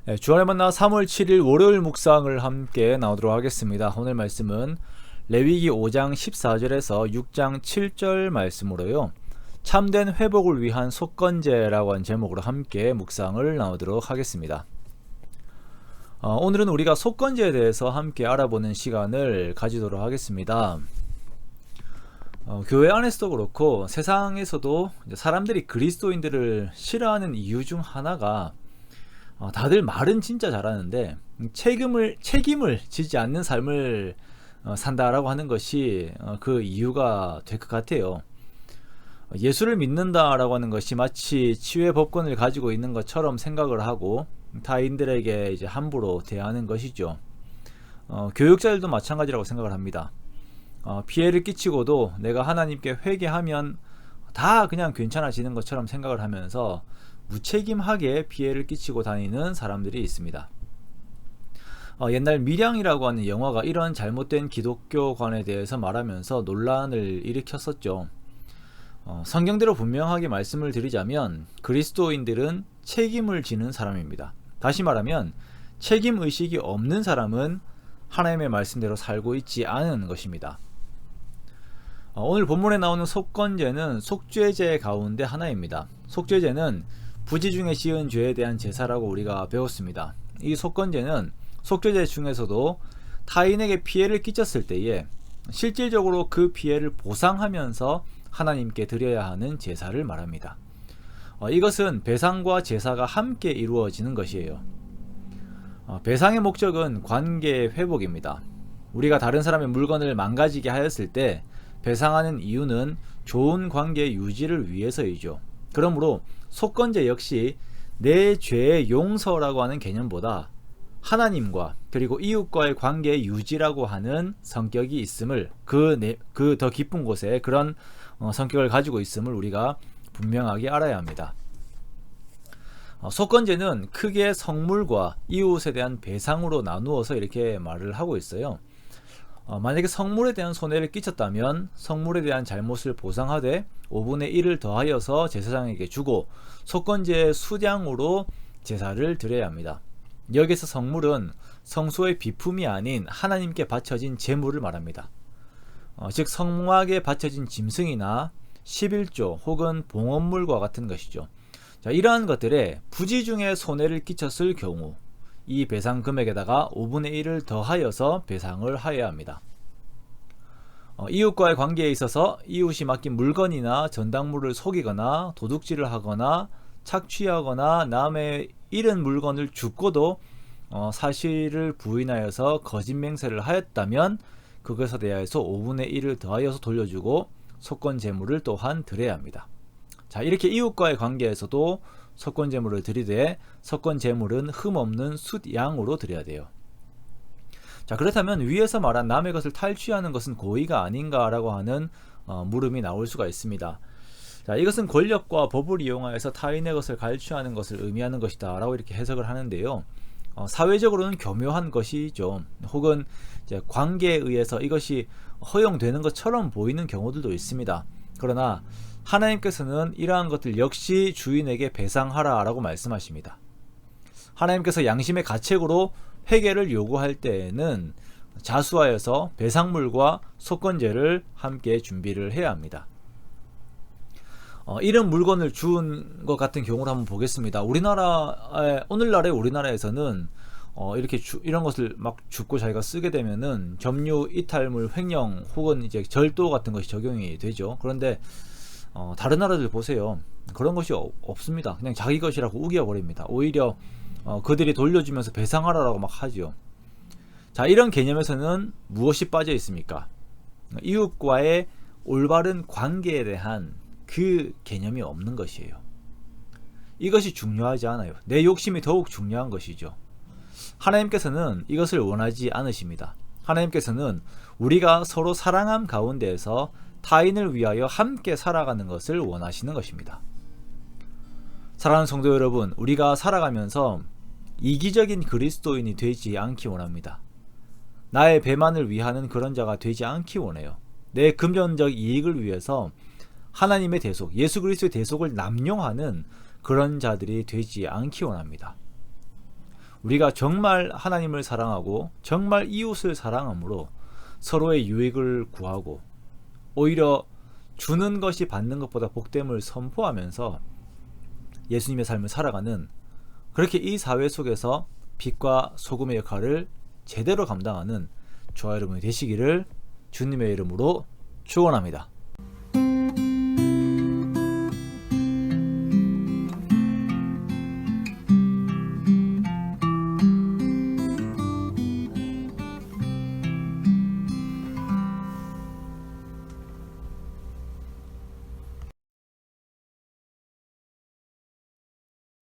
네, 주안의 만나 3월 7일 월요일 묵상을 함께 나오도록 하겠습니다. 오늘 말씀은 레위기 5장 14절에서 6장 7절 말씀으로요. 참된 회복을 위한 속건제라고 하는 제목으로 함께 묵상을 나오도록 하겠습니다. 오늘은 우리가 속건제에 대해서 함께 알아보는 시간을 가지도록 하겠습니다. 교회 안에서도 그렇고 세상에서도 사람들이 그리스도인들을 싫어하는 이유 중 하나가 다들 말은 진짜 잘하는데 책임을 지지 않는 삶을 산다라고 하는 것이 그 이유가 될 것 같아요. 예수를 믿는다라고 하는 것이 마치 치유의 법권을 가지고 있는 것처럼 생각을 하고 타인들에게 이제 함부로 대하는 것이죠. 교육자들도 마찬가지라고 생각을 합니다. 피해를 끼치고도 내가 하나님께 회개하면 다 그냥 괜찮아지는 것처럼 생각을 하면서 무책임하게 피해를 끼치고 다니는 사람들이 있습니다. 옛날 밀양이라고 하는 영화가 이런 잘못된 기독교관에 대해서 말하면서 논란을 일으켰었죠. 성경대로 분명하게 말씀을 드리자면 그리스도인들은 책임을 지는 사람입니다. 다시 말하면 책임의식이 없는 사람은 하나님의 말씀대로 살고 있지 않은 것입니다. 오늘 본문에 나오는 속건제는 속죄제 가운데 하나입니다. 속죄제는 부지 중에 지은 죄에 대한 제사라고 우리가 배웠습니다. 이 속건제는 속죄제 중에서도 타인에게 피해를 끼쳤을 때에 실질적으로 그 피해를 보상하면서 하나님께 드려야 하는 제사를 말합니다. 이것은 배상과 제사가 함께 이루어지는 것이에요. 배상의 목적은 관계의 회복입니다. 우리가 다른 사람의 물건을 망가지게 하였을 때 배상하는 이유는 좋은 관계 유지를 위해서이죠. 그러므로 속건제 역시 내 죄의 용서라고 하는 개념보다 하나님과 그리고 이웃과의 관계 유지라고 하는 성격이 있음을 그 더 깊은 곳에 그런 성격을 가지고 있음을 우리가 분명하게 알아야 합니다. 속건제는 크게 성물과 이웃에 대한 배상으로 나누어서 이렇게 말을 하고 있어요. 만약에 성물에 대한 손해를 끼쳤다면 성물에 대한 잘못을 보상하되 5분의 1을 더하여서 제사장에게 주고 속건제의 수량으로 제사를 드려야 합니다. 여기서 성물은 성소의 비품이 아닌 하나님께 바쳐진 제물을 말합니다. 즉 성막에 바쳐진 짐승이나 11조 혹은 봉헌물과 같은 것이죠. 자, 이러한 것들에 부지 중에 손해를 끼쳤을 경우 이 배상 금액에다가 5분의 1을 더하여서 배상을 하여야 합니다. 이웃과의 관계에 있어서 이웃이 맡긴 물건이나 전당물을 속이거나 도둑질을 하거나 착취하거나 남의 잃은 물건을 줍고도 사실을 부인하여서 거짓 맹세를 하였다면 그것에 대하여서 5분의 1을 더하여서 돌려주고 속건 제물을 또한 드려야 합니다. 자, 이렇게 이웃과의 관계에서도 속건 제물을 드리되 속건 제물은 흠없는 숫양으로 드려야 돼요. 자, 그렇다면 위에서 말한 남의 것을 탈취하는 것은 고의가 아닌가라고 하는 물음이 나올 수가 있습니다. 자, 이것은 권력과 법을 이용하여서 타인의 것을 갈취하는 것을 의미하는 것이다 라고 이렇게 해석을 하는데요. 사회적으로는 교묘한 것이죠. 혹은 이제 관계에 의해서 이것이 허용되는 것처럼 보이는 경우들도 있습니다. 그러나 하나님께서는 이러한 것들 역시 주인에게 배상하라 라고 말씀하십니다. 하나님께서 양심의 가책으로 회개를 요구할 때에는 자수하여서 배상물과 속건제를 함께 준비를 해야 합니다. 이런 물건을 준 것 같은 경우를 한번 보겠습니다. 오늘날의 우리나라에서는 이렇게 이런 것을 막 줍고 자기가 쓰게 되면은 점유 이탈물 횡령 혹은 이제 절도 같은 것이 적용이 되죠. 그런데 다른 나라들 보세요. 그런 것이 없습니다. 그냥 자기 것이라고 우겨버립니다. 오히려 그들이 돌려주면서 배상하라고 막 하죠. 자, 이런 개념에서는 무엇이 빠져 있습니까? 이웃과의 올바른 관계에 대한 그 개념이 없는 것이에요. 이것이 중요하지 않아요. 내 욕심이 더욱 중요한 것이죠. 하나님께서는 이것을 원하지 않으십니다. 하나님께서는 우리가 서로 사랑함 가운데에서 타인을 위하여 함께 살아가는 것을 원하시는 것입니다. 사랑하는 성도 여러분, 우리가 살아가면서 이기적인 그리스도인이 되지 않기 원합니다. 나의 배만을 위하는 그런 자가 되지 않기 원해요. 내 금전적 이익을 위해서 하나님의 대속, 예수 그리스도의 대속을 남용하는 그런 자들이 되지 않기 원합니다. 우리가 정말 하나님을 사랑하고 정말 이웃을 사랑함으로 서로의 유익을 구하고 오히려 주는 것이 받는 것보다 복됨을 선포하면서 예수님의 삶을 살아가는, 그렇게 이 사회 속에서 빛과 소금의 역할을 제대로 감당하는 저와 여러분이 되시기를 주님의 이름으로 축원합니다.